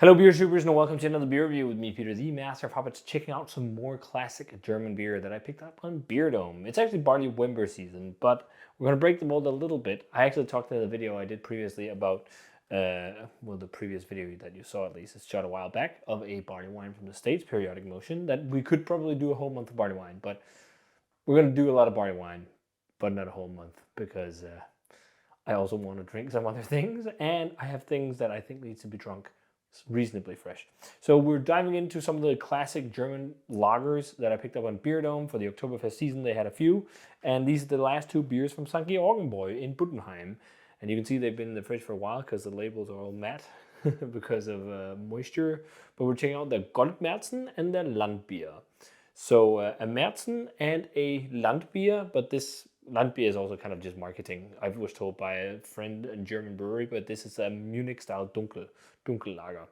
Hello beer supers and welcome to another beer review with me, Peter, the master of hobbits, checking out some more classic German beer that I picked up on Beer Dome. It's actually barley Wimber season, but we're going to break the mold a little bit. I actually talked in the video I did previously about, the previous video that you saw at least, it's shot a while back, of a barley wine from the States, Periodic Motion, that we could probably do a whole month of barley wine, but we're going to do a lot of barley wine, but not a whole month, because I also want to drink some other things, and I have things that I think needs to be drunk reasonably fresh. So we're diving into some of the classic German lagers that I picked up on Beer Dome for the Oktoberfest season. They had a few, and these are the last two beers from St. Georgen Bräu in Buttenheim. And you can see they've been in the fridge for a while because the labels are all matte because of moisture. But we're checking out the Goldmärzen and the Landbier. So a Märzen and a Landbier, but this Landbier is also kind of just marketing. I was told by a friend in German brewery, but this is a Munich style Dunkel lager.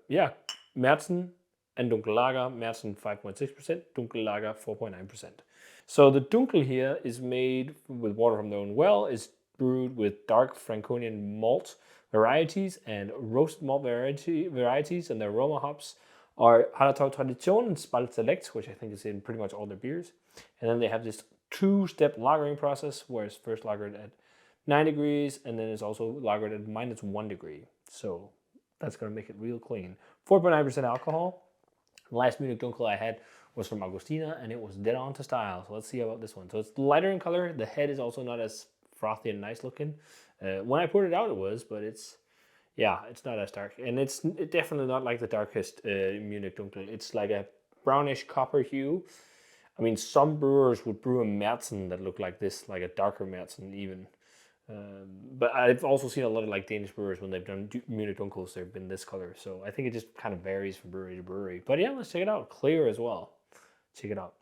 Yeah, Märzen and Dunkel lager. Märzen 5.6%, Dunkel lager 4.9%. So the Dunkel here is made with water from their own well, is brewed with dark Franconian malt varieties and roasted malt varieties, and the aroma hops are Hallertau Tradition and Spalt Select, which I think is in pretty much all their beers. And then they have this two-step lagering process, where it's first lagered at 9 degrees, and then it's also lagered at -1 degree. So that's going to make it real clean. 4.9% alcohol. The last Munich Dunkel I had was from Augustina, and it was dead on to style. So let's see about this one. So it's lighter in color. The head is also not as frothy and nice looking. When I poured it out, it was, but it's not as dark. And it's definitely not like the darkest Munich Dunkel. It's like a brownish copper hue. I mean, some brewers would brew a Märzen that looked like this, like a darker Märzen even. But I've also seen a lot of like Danish brewers, when they've done Munich Dunkels, they've been this color. So I think it just kind of varies from brewery to brewery. But yeah, let's check it out. Clear as well. Check it out.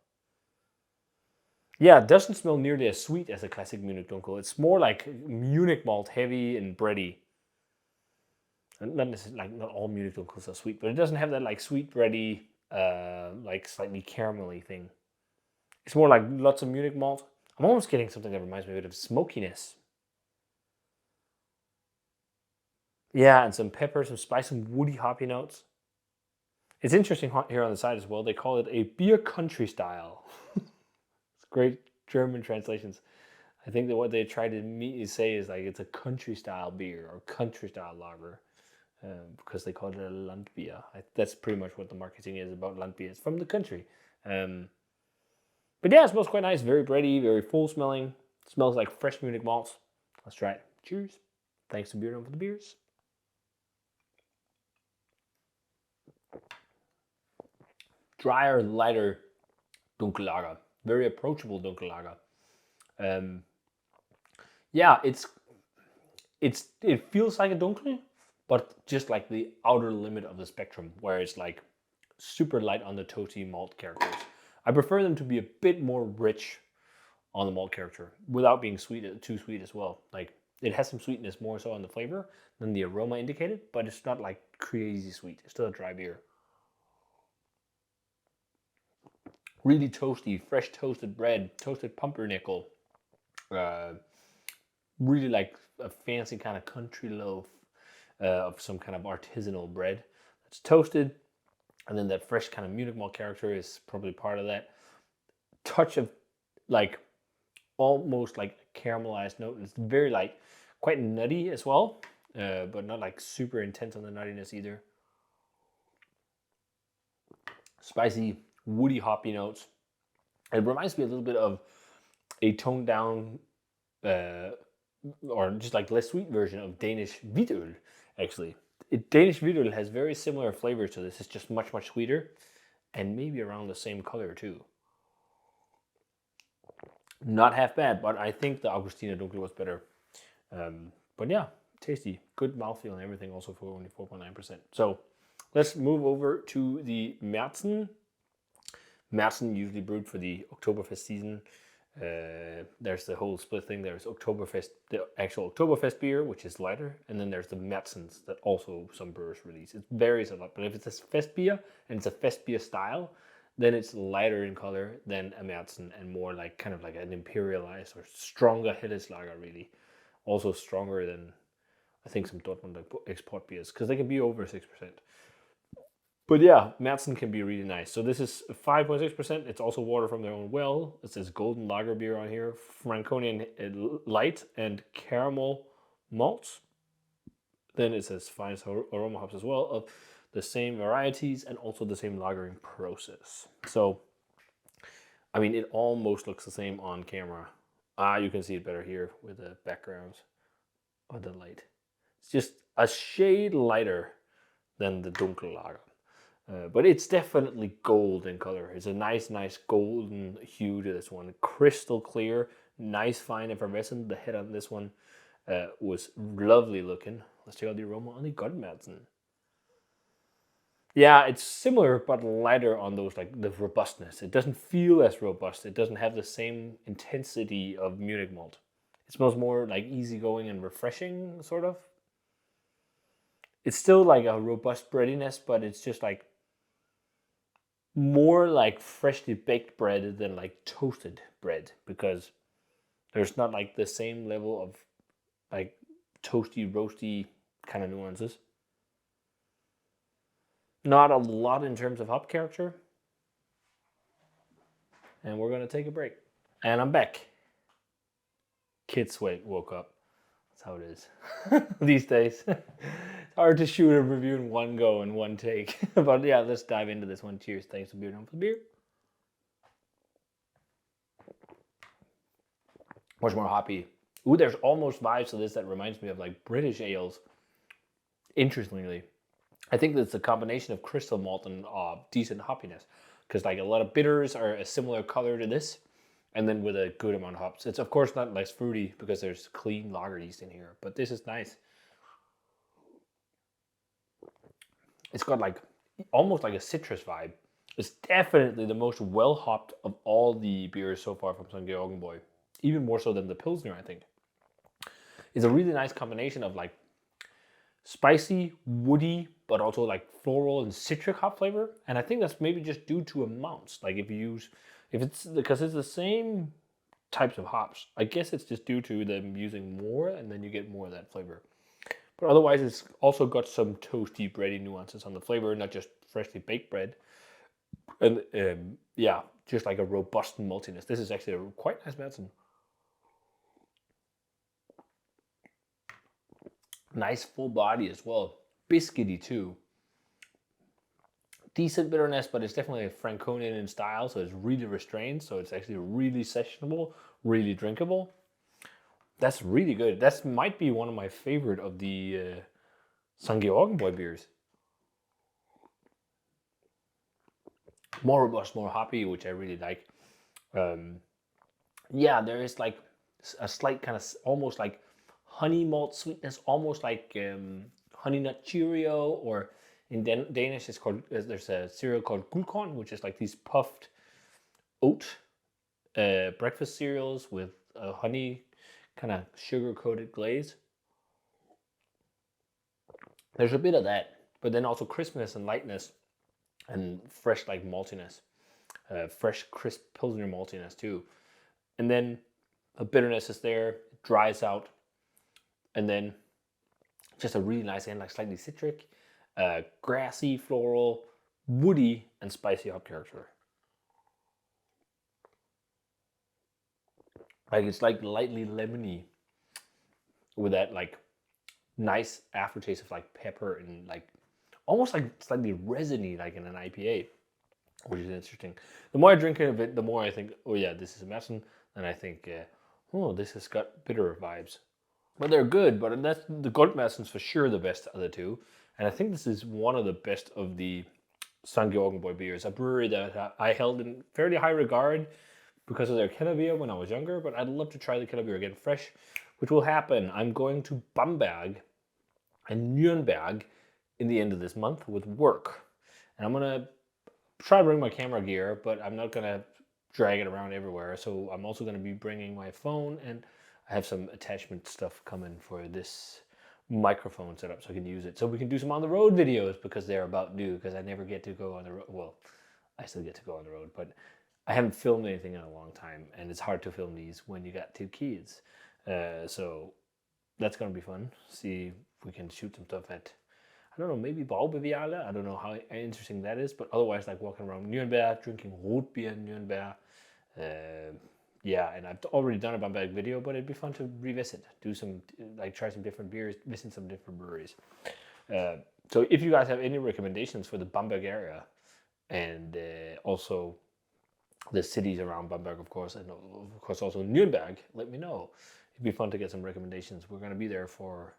Yeah, it doesn't smell nearly as sweet as a classic Munich Dunkel. It's more like Munich malt, heavy and bready. And not necessarily, like, not all Munich Dunkels are sweet, but it doesn't have that like sweet, bready, like slightly caramelly thing. It's more like lots of Munich malt. I'm almost getting something that reminds me a bit of smokiness. Yeah, and some pepper, some spice, some woody hoppy notes. It's interesting here on the side as well. They call it a beer country style. It's great German translations. I think that what they try to say is like it's a country style beer or country style lager, because they call it a Landbier. That's pretty much what the marketing is about Landbier. It's from the country. But yeah, it smells quite nice. Very bready, very full smelling. It smells like fresh Munich malts. Let's try it. Cheers. Thanks to Beer Dome for the beers. Drier, lighter Dunkel lager. Very approachable Dunkel lager. Yeah, it feels like a Dunkel, but just like the outer limit of the spectrum, where it's like super light on the toasty malt characters. I prefer them to be a bit more rich on the malt character without being too sweet as well. Like, it has some sweetness more so on the flavor than the aroma indicated, but it's not like crazy sweet. It's still a dry beer. Really toasty, fresh toasted bread, toasted pumpernickel. Really like a fancy kind of country loaf of some kind of artisanal bread that's toasted. And then that fresh kind of Munich malt character is probably part of that. Touch of like almost like caramelized note. It's very like quite nutty as well, but not like super intense on the nuttiness either. Spicy, woody, hoppy notes. It reminds me a little bit of a toned down, or just like less sweet version of Danish hvidøl, actually. Danish hvidøl has very similar flavors to this. It's just much, much sweeter, and maybe around the same color too. Not half bad, but I think the Augustina Dunkel was better. But yeah, tasty, good mouthfeel and everything, also for only 4.9%. So let's move over to the Märzen. Märzen usually brewed for the Oktoberfest season. There's the whole split thing. There's Oktoberfest, the actual Oktoberfest beer, which is lighter, and then there's the Märzens that also some brewers release. It varies a lot, but if it's a fest beer and it's a fest beer style, then it's lighter in color than a Märzen and more like kind of like an imperialized or stronger Helles lager, really. Also stronger than I think some Dortmund export beers, because they can be over 6%. But yeah, Märzen can be really nice. So this is 5.6%. It's also water from their own well. It says golden lager beer on here, Franconian light and caramel malts. Then it says finest aroma hops as well of the same varieties and also the same lagering process. So, I mean, it almost looks the same on camera. You can see it better here with the backgrounds of the light. It's just a shade lighter than the Dunkel lager. But it's definitely gold in color. It's a nice golden hue to this one. Crystal clear, nice fine effervescent. The head on this one was lovely looking. Let's check out the aroma on the Goldmärzen. Yeah, it's similar but lighter on those, like the robustness. It doesn't feel as robust. It doesn't have the same intensity of Munich malt. It smells more like easygoing and refreshing, sort of. It's still like a robust breadiness, but it's just like more like freshly baked bread than like toasted bread, because there's not like the same level of like toasty, roasty kind of nuances. Not a lot in terms of hop character. And we're going to take a break. And I'm back. Kids woke up. That's how it is these days. It's hard to shoot a review in one go in one take. But yeah, let's dive into this one. Cheers. Thanks for being on for the beer. Much more hoppy. Ooh, there's almost vibes to this that reminds me of like British ales. Interestingly, I think that's a combination of crystal malt and decent hoppiness, because like a lot of bitters are a similar color to this, and then with a good amount of hops. It's of course not less fruity because there's clean lager yeast in here, but this is nice. It's got like almost like a citrus vibe. It's definitely the most well hopped of all the beers so far from St. Georgen Bräu, even more so than the Pilsner, I think. It's a really nice combination of like spicy, woody, but also like floral and citric hop flavor. And I think that's maybe just due to amounts. Like if it's because it's the same types of hops, I guess it's just due to them using more, and then you get more of that flavor. But otherwise, it's also got some toasty, bready nuances on the flavor, not just freshly baked bread. And yeah, just like a robust maltiness. This is actually a quite nice Märzen. Nice full body as well. Biscuity too. Decent bitterness, but it's definitely a Franconian in style, so it's really restrained. So it's actually really sessionable, really drinkable. That's really good. That might be one of my favorite of the St. Georgen Bräu beers. More robust, more hoppy, which I really like. Yeah, there is like a slight kind of almost like honey malt sweetness, almost like honey nut Cheerio, or in Danish it's called, there's a cereal called guldkorn, which is like these puffed oat breakfast cereals with a honey kind of sugar coated glaze. There's a bit of that, but then also crispness and lightness and fresh like maltiness, fresh crisp Pilsner maltiness too. And then the bitterness is there, it dries out, and then just a really nice end, like slightly citric, grassy, floral, woody, and spicy hop character. Like it's like lightly lemony with that like nice aftertaste of like pepper and like almost like slightly resiny, like in an IPA, which is interesting. The more I drink of it, the more I think, oh yeah, this is a Märzen, and I think, oh, this has got bitter vibes. But they're good, but that's the Goldmärzen's for sure the best of the two. And I think this is one of the best of the St. Georgen Bräu beers, a brewery that I held in fairly high regard because of their Keller beer when I was younger, but I'd love to try the Keller beer again fresh, which will happen. I'm going to Bamberg and Nuremberg in the end of this month with work. And I'm going to try to bring my camera gear, but I'm not going to drag it around everywhere. So I'm also going to be bringing my phone, and I have some attachment stuff coming for this microphone setup so I can use it. So we can do some on the road videos, because they're about due, because I never get to go on the road. Well, I still get to go on the road, but I haven't filmed anything in a long time, and it's hard to film these when you got two kids. So that's gonna be fun. See if we can shoot some stuff at, I don't know, maybe Bavaria. I don't know how interesting that is, but otherwise, like walking around Nürnberg, drinking Rotbier in Nürnberg. Yeah, and I've already done a Bamberg video, but it'd be fun to revisit, do some, like try some different beers, visit some different breweries. So if you guys have any recommendations for the Bamberg area, and also the cities around Bamberg, of course, and of course also Nuremberg, let me know. It'd be fun to get some recommendations. We're going to be there for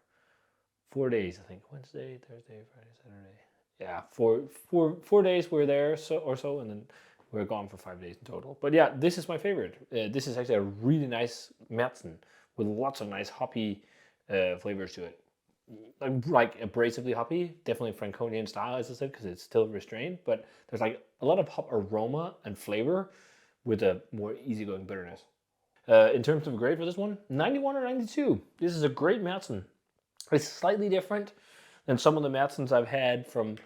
4 days, I think. Wednesday, Thursday, Friday, Saturday. Yeah, four days we're there so, and then we're gone for 5 days in total. But yeah, this is my favorite. This is actually a really nice Märzen with lots of nice hoppy flavors to it. Like abrasively hoppy, definitely Franconian style, as I said, because it's still restrained, but there's like a lot of hop aroma and flavor with a more easygoing bitterness. In terms of a grade for this one, 91 or 92. This is a great Märzen. It's slightly different than some of the Märzens I've had from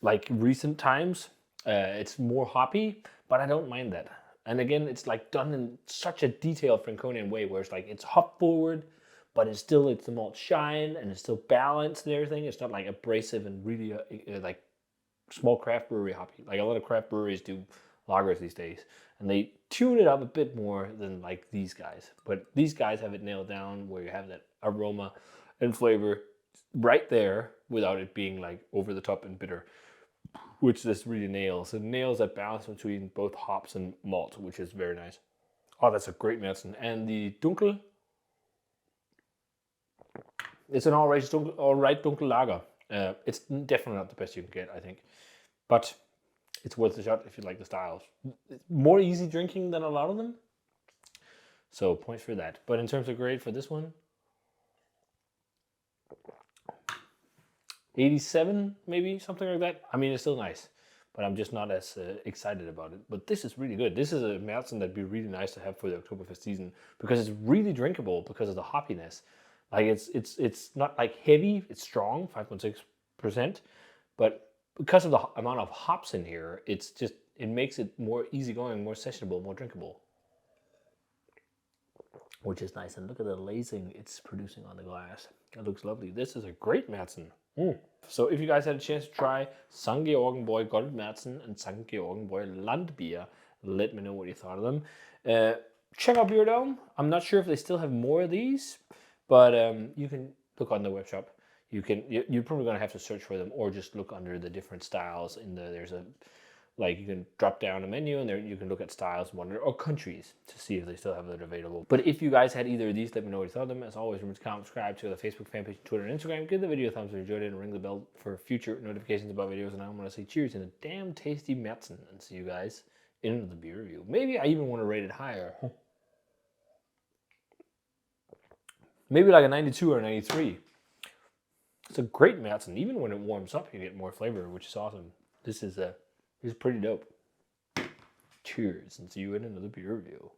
like recent times. It's more hoppy, but I don't mind that. And again, it's like done in such a detailed Franconian way where it's like it's hop forward, but it's the malt shine and it's still balanced and everything. It's not like abrasive and really like small craft brewery hoppy. Like a lot of craft breweries do lagers these days, and they tune it up a bit more than like these guys. But these guys have it nailed down where you have that aroma and flavor right there without it being like over the top and bitter, which this really nails. It nails that balance between both hops and malt, which is very nice. Oh, that's a great Märzen. And the Dunkel, it's an all right Dunkel lager. It's definitely not the best you can get, I think, but it's worth a shot if you like the styles. It's more easy drinking than a lot of them, so points for that. But in terms of grade for this one, 87 maybe, something like that. I mean, it's still nice, but I'm just not as excited about it. But this is really good. This is a Märzen that'd be really nice to have for the Oktoberfest season because it's really drinkable because of the hoppiness. Like it's not like heavy, it's strong, 5.6%, but because of the amount of hops in here, it makes it more easygoing, more sessionable, more drinkable, which is nice. And look at the lacing it's producing on the glass. That looks lovely. This is a great Märzen. So if you guys had a chance to try St. Georgen Bräu Goldmärzen and St. Georgen Bräu Landbier, let me know what you thought of them. Check out Beer Dome. I'm not sure if they still have more of these, but you can look on the web shop. You're probably gonna have to search for them, or just look under the different styles. There's a, like, you can drop down a menu and there you can look at styles and or countries to see if they still have it available. But if you guys had either of these, let me know what you thought of them. As always, remember to comment, subscribe to the Facebook fan page, Twitter, and Instagram. Give the video a thumbs up if you enjoyed it, and ring the bell for future notifications about videos. And I'm gonna say cheers in a damn tasty Märzen, and see you guys in the beer review. Maybe I even want to rate it higher. Maybe like a 92 or a 93. It's a great Märzen. Even when it warms up, you get more flavor, which is awesome. This is pretty dope. Cheers, and see you in another beer review.